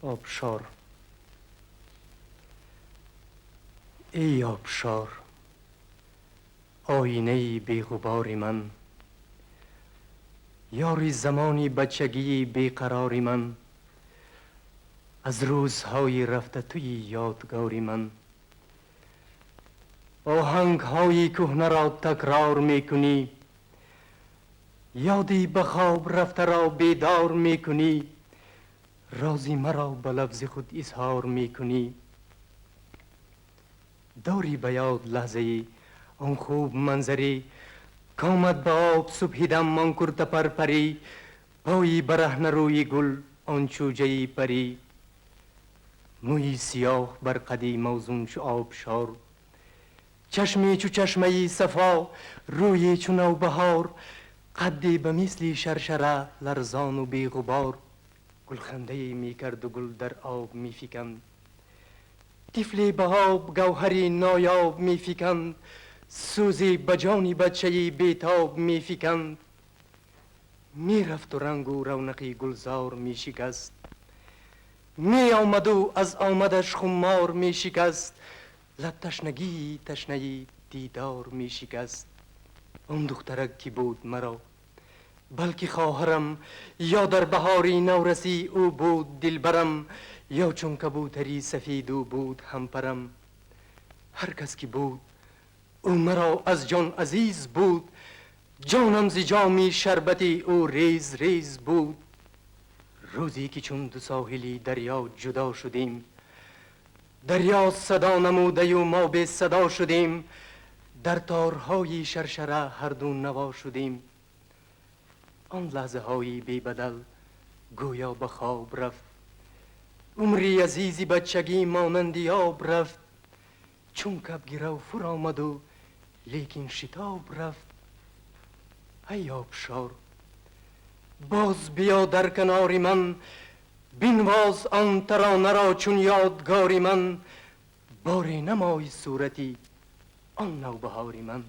آبشار، ای آبشار، آینه بی غبار من، یاری زمانی بچگی بیقرار من، از روزهای رفته توی یادگاری من. آهنگ های کهنه را تکرار میکنی، یادی به خواب رفته را بیدار میکنی، رازی مرا به لفظ خود اظهار میکنی. داری به یاد لحظه آن خوب منظری کامد به آب صبح دم آن کرته پرپری، پایی برهنه روی گل آن چوجه پری، موی سیاه بر قدی موزون چو آبشار، چشمی چو چشمه صفا، روی چو نوبهار، قدی به مثل شرشره لرزان و بی غبار. گلخنده می کرد و گل در آب می فکند، طفلی به آب گوهری نایاب می فکند، سوزی به جانی بچه بیتاب می فکند. می رفت و رنگ و رونقی گلزار می شکست، می آمد و از آمدش خمار می شکست، لب تشنگی تشنه دیدار می شکست. آن دخترک کی بود مرا بلکه خواهرم، یا در بهاری نورسی او بود دلبرم، یا چون کبوتری سفید او بود همپرم. هر کس که بود او مرا از جان عزیز بود، جانم ز جام شربتی او ریز ریز بود. روزی که چون دو ساحلی دریا جدا شدیم، دریا صدا نموده و ما به صدا شدیم، در تارهای شرشره هر دو نوا شدیم. آن لحظه های بی بدل گویا به خواب رفت، عمری عزیزی بچگی مانند آب رفت، چون کب گرو فرو آمد و لیکن شتاب رفت. ای آبشار، باز بیا در کنار من، بنواز آن ترانه را چون یادگاری من، باری نمای صورتی آن نوبهاری من.